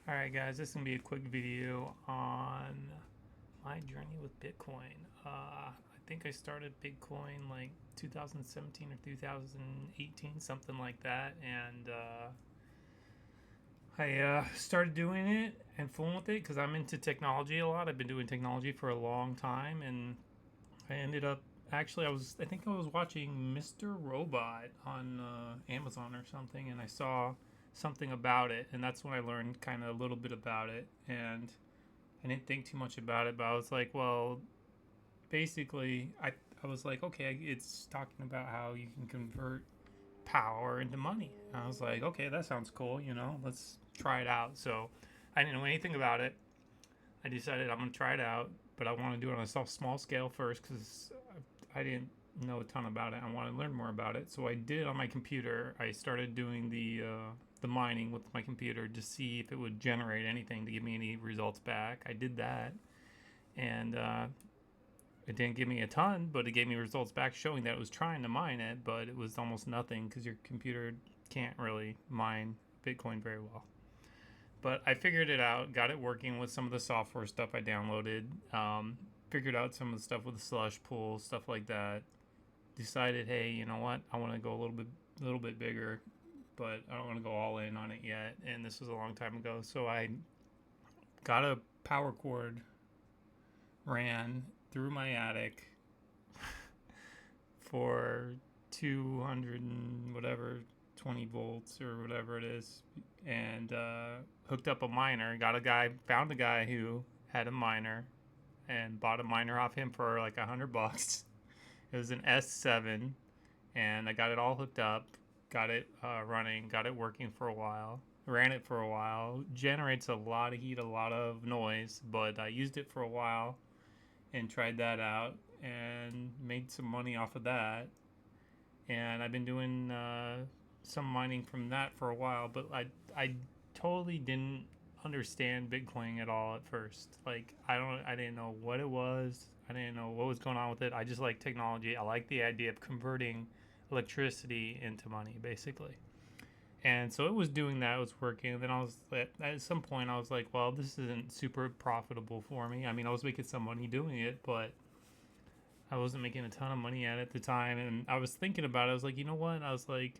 Alright guys, this is going to be a quick video on my journey with Bitcoin. I think I started Bitcoin like 2017 or 2018, something like that, and I started doing it and fooling with it because I'm into technology a lot. I've been doing technology for a long time, and I ended up actually I think I was watching Mr. Robot on Amazon or something, and I saw something about it, and that's when I learned kind of a little bit about it, and I didn't think too much about it, but I was like, well, basically, I was like, okay, it's talking about how you can convert power into money. And I was like, okay, that sounds cool, let's try it out. So I didn't know anything about it. I decided I'm going to try it out, but I want to do it on a small scale first because I didn't know a ton about it. I want to learn more about it. So I did it on my computer. I started doing the mining with my computer to see if it would generate anything to give me any results back. I did that, and it didn't give me a ton, but it gave me results back showing that it was trying to mine it, but it was almost nothing because your computer can't really mine Bitcoin very well. But I figured it out, got it working with some of the software stuff I downloaded, figured out some of the stuff with the slush pool, stuff like that. Decided, hey, you know what? I want to go a little bit bigger, but I don't want to go all in on it yet. And this was a long time ago, so I got a power cord, ran through my attic for 200 and whatever 20 volts or whatever it is, and hooked up a miner. Found a guy who had a miner, and bought a miner off him for like $100. It was an S7, and I got it all hooked up, got it running, got it working for a while. Ran it for a while. Generates a lot of heat, a lot of noise, but I used it for a while and tried that out and made some money off of that. And I've been doing some mining from that for a while, but I totally didn't understand Bitcoin at all at first. Like I didn't know what it was. I didn't know what was going on with it. I just like technology. I like the idea of converting electricity into money, basically. And so it was doing that. It was working. And then at some point I was like, well, this isn't super profitable for me. I mean, I was making some money doing it, but I wasn't making a ton of money at the time. And I was thinking about it. I was like, you know what? I was like,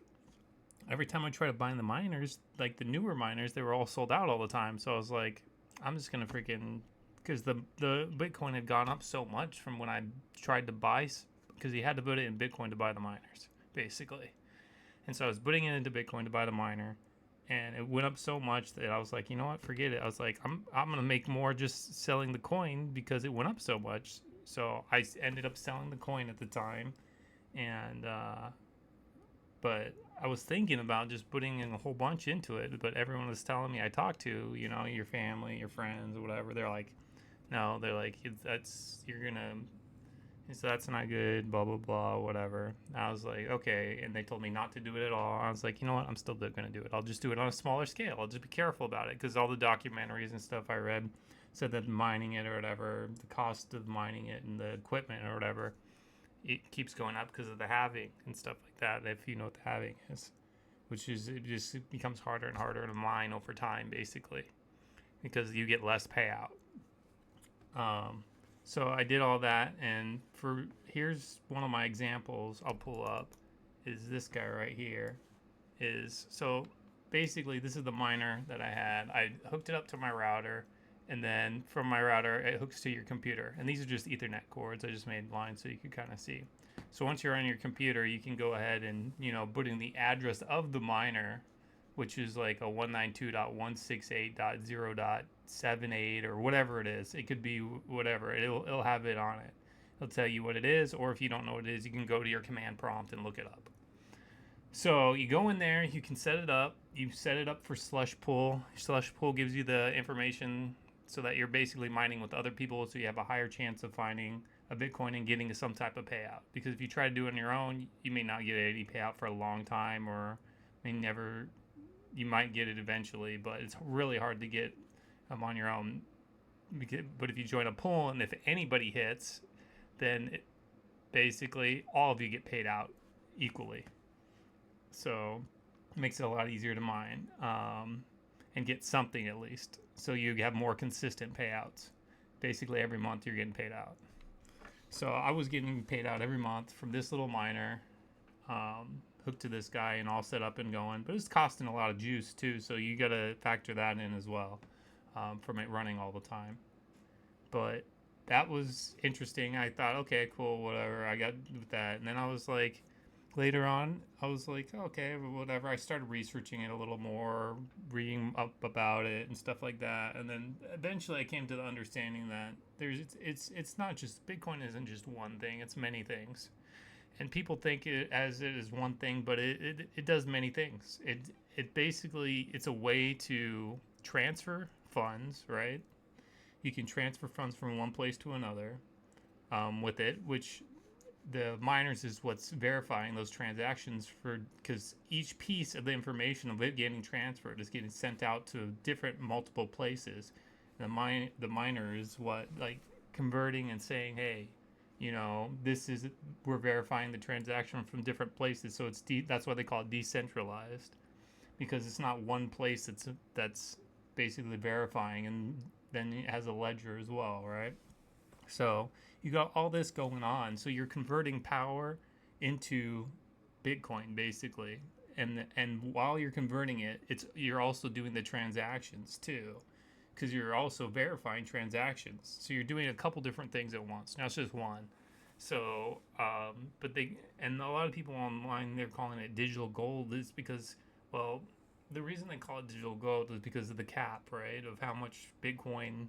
every time I try to buy the miners, like the newer miners, they were all sold out all the time. So I was like, I'm just gonna freaking, because the Bitcoin had gone up so much from when I tried to buy, because you had to put it in Bitcoin to buy the miners, basically. And so I was putting it into Bitcoin to buy the miner, and it went up so much that I was like, you know what, forget it. I was like, I'm gonna make more just selling the coin because it went up so much. So I ended up selling the coin at the time, and but I was thinking about just putting in a whole bunch into it. But everyone was telling me I talked to, your family, your friends, or whatever. They're like, no, they're like, that's you're gonna so that's not good, blah, blah, blah, whatever. I was like, okay. And they told me not to do it at all. I was like, you know what? I'm still going to do it. I'll just do it on a smaller scale. I'll just be careful about it because all the documentaries and stuff I read said that mining it or whatever, the cost of mining it and the equipment or whatever, it keeps going up because of the halving and stuff like that, if you know what the halving is, which is it just becomes harder and harder to mine over time, basically, because you get less payout. Um, so I did all that, and here's one of my examples I'll pull up is this guy right here. Is so basically this is the miner that I had. I hooked it up to my router, and then from my router it hooks to your computer. And these are just Ethernet cords. I just made lines so you could kind of see. So once you're on your computer, you can go ahead and put in the address of the miner, which is like a 192.168.0.78 or whatever it is. It could be whatever. It'll have it on it. It'll tell you what it is, or if you don't know what it is, you can go to your command prompt and look it up. So you go in there, you can set it up. You set it up for Slush Pool. Slush Pool gives you the information so that you're basically mining with other people, so you have a higher chance of finding a Bitcoin and getting some type of payout. Because if you try to do it on your own, you may not get any payout for a long time, or may never. You might get it eventually, but it's really hard to get them on your own. But if you join a pool, and if anybody hits, then basically all of you get paid out equally. So it makes it a lot easier to mine. and get something at least. So you have more consistent payouts. Basically, every month you're getting paid out. So I was getting paid out every month from this little miner, hooked to this guy and all set up and going. But it's costing a lot of juice too, so you got to factor that in as well, from it running all the time. But that was interesting. I thought, okay, cool, whatever. I got with that, and then I was like, later on, I was like, okay, whatever. I started researching it a little more, reading up about it and stuff like that, and then eventually I came to the understanding that it's not just Bitcoin isn't just one thing; it's many things. And people think it is one thing, but it does many things. It basically it's a way to transfer funds, right? You can transfer funds from one place to another, with it, which the miners is what's verifying those transactions for, because each piece of the information of it getting transferred is getting sent out to different multiple places. The miner is what, like, converting and saying, hey, this is, we're verifying the transaction from different places, so that's why they call it decentralized, because it's not one place that's basically verifying, and then it has a ledger as well, right? So you got all this going on. So you're converting power into Bitcoin basically, and while you're converting it, you're also doing the transactions too, because you're also verifying transactions. So you're doing a couple different things at once. Now it's just one. So, but and a lot of people online, they're calling it digital gold is because, well, the reason they call it digital gold is because of the cap, right? Of how much Bitcoin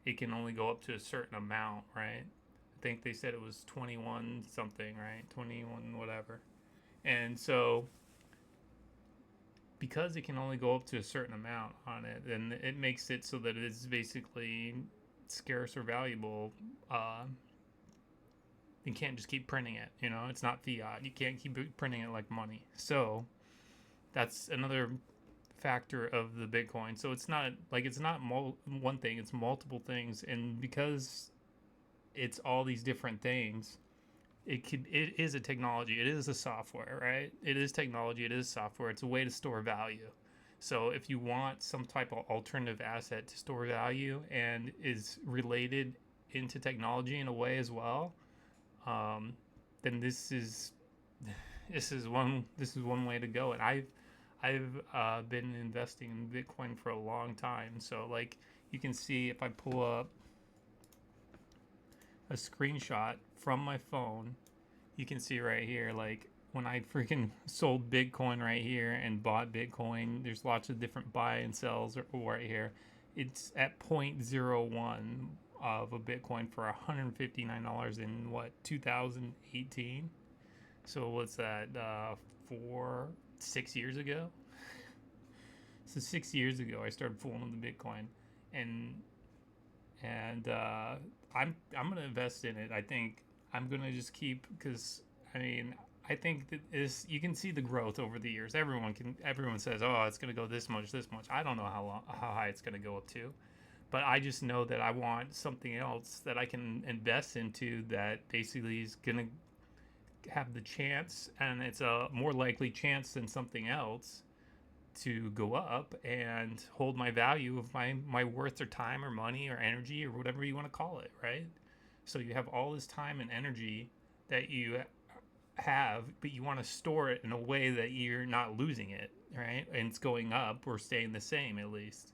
it can only go up to a certain amount, right? I think they said it was 21 something, right? 21 whatever. And so because it can only go up to a certain amount on it, then it makes it so that it's basically scarce or valuable. You can't just keep printing it, it's not fiat. You can't keep printing it like money. So that's another factor of the Bitcoin. So it's not one thing, it's multiple things. And because it's all these different things, it is a technology, it is a software, right? It is technology, it is software, it's a way to store value. So if you want some type of alternative asset to store value and is related into technology in a way as well, then this is one way to go. And I've been investing in Bitcoin for a long time. So like you can see if I pull up a screenshot from my phone, you can see right here, like when I freaking sold Bitcoin right here and bought Bitcoin, there's lots of different buy and sells right here. It's at 0.01 of a Bitcoin for $159 in 2018. So what's that, 6 years ago? So 6 years ago I started fooling with the Bitcoin, and I'm gonna invest in it. I think I'm gonna just keep, because I think that you can see the growth over the years. Everyone says, oh, it's gonna go this much. I don't know how high it's gonna go up to, but I just know that I want something else that I can invest into that basically is gonna have the chance, and it's a more likely chance than something else to go up and hold my value of my worth or time or money or energy or whatever you want to call it, right? So you have all this time and energy that you have, but you want to store it in a way that you're not losing it, right? And it's going up or staying the same at least.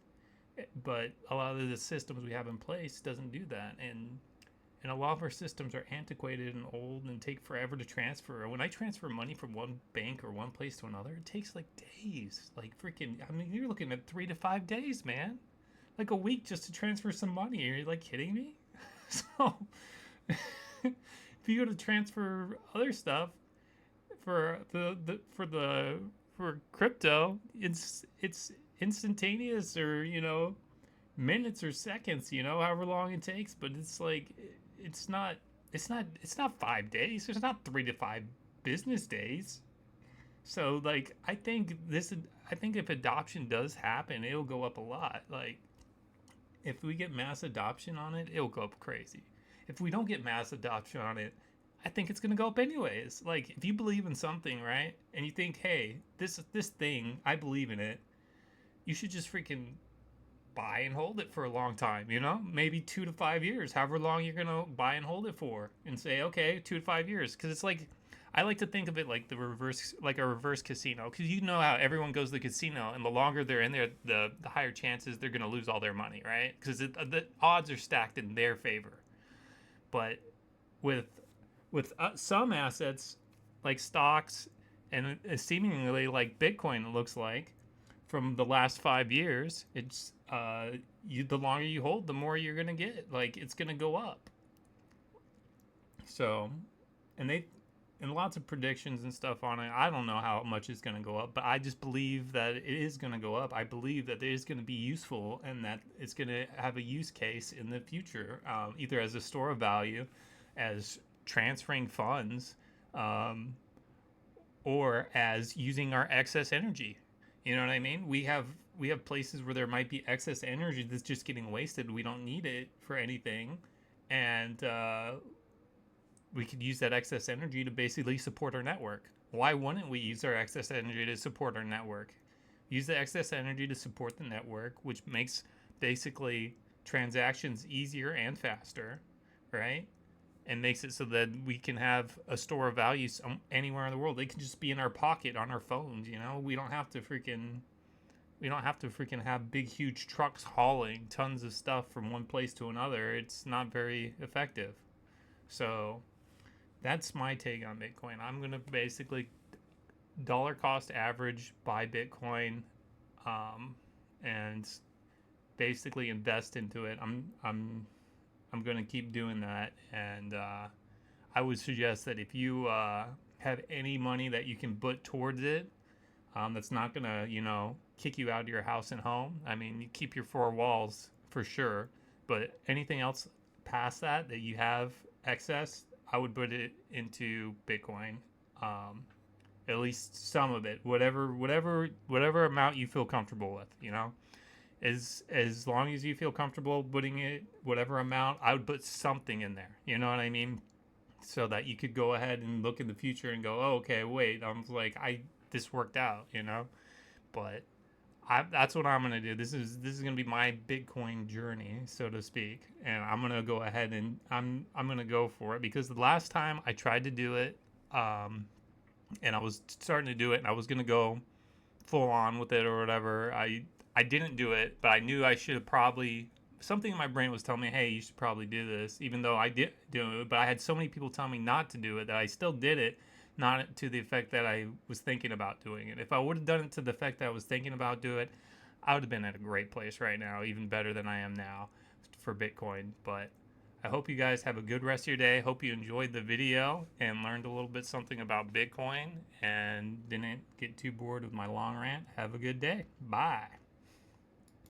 But a lot of the systems we have in place doesn't do that, and a lot of our systems are antiquated and old and take forever to transfer. When I transfer money from one bank or one place to another, it takes like days. Like freaking, you're looking at 3 to 5 days, man. Like a week just to transfer some money. Are you like kidding me? So if you go to transfer other stuff for for crypto, it's instantaneous, or minutes or seconds, however long it takes. But it's like it's not 5 days. It's not 3 to 5 business days. So like I think if adoption does happen, it'll go up a lot. Like if we get mass adoption on it, it'll go up crazy. If we don't get mass adoption on it, I think it's gonna go up anyways. Like if you believe in something, right, and you think, hey, this thing, I believe in it, you should just freaking buy and hold it for a long time, you know, maybe 2 to 5 years, however long you're gonna buy and hold it for, and say, okay, 2 to 5 years, because it's like, I like to think of it like like a reverse casino, because you know how everyone goes to the casino, and the longer they're in there, the higher chances they're gonna lose all their money, right? Because the odds are stacked in their favor. But with some assets like stocks and seemingly like Bitcoin, it looks like from the last 5 years, it's the longer you hold, the more you're gonna get. Like it's gonna go up. So, and they and lots of predictions and stuff on it. I don't know how much it's gonna go up, but I just believe that it is gonna go up. I believe that it is gonna be useful and that it's gonna have a use case in the future, either as a store of value, as transferring funds, um, or as using our excess energy. You know what I mean? We have places where there might be excess energy that's just getting wasted. We don't need it for anything, and we could use that excess energy to basically support our network. Why wouldn't we use our excess energy to support our network? Use the excess energy to support the network, which makes basically transactions easier and faster, right? And makes it so that we can have a store of value anywhere in the world. They can just be in our pocket on our phones, you know? We don't have to freaking have big huge trucks hauling tons of stuff from one place to another. It's not very effective. So, that's my take on Bitcoin. I'm going to basically dollar cost average buy Bitcoin, um, and basically invest into it. I'm going to keep doing that, and I would suggest that if you have any money that you can put towards it, that's not going to, kick you out of your house and home. I mean, you keep your four walls for sure, but anything else past that you have excess, I would put it into Bitcoin. Um, at least some of it, whatever amount you feel comfortable with, as long as you feel comfortable putting it whatever amount, I would put something in there. You know what I mean? So that you could go ahead and look in the future and go, oh, okay, wait, I'm like this worked out, But that's what I'm gonna do. This is gonna be my Bitcoin journey, so to speak, and I'm gonna go ahead and I'm gonna go for it, because the last time I tried to do it, and I was starting to do it, and I was gonna go full on with it or whatever. I didn't do it, but I knew I should have probably. Something in my brain was telling me, hey, you should probably do this, even though I did do it. But I had so many people telling me not to do it that I still did it, not to the effect that I was thinking about doing it. If I would have done it to the effect that I was thinking about doing it, I would have been at a great place right now, even better than I am now for Bitcoin. But I hope you guys have a good rest of your day. Hope you enjoyed the video and learned a little bit something about Bitcoin and didn't get too bored with my long rant. Have a good day. Bye.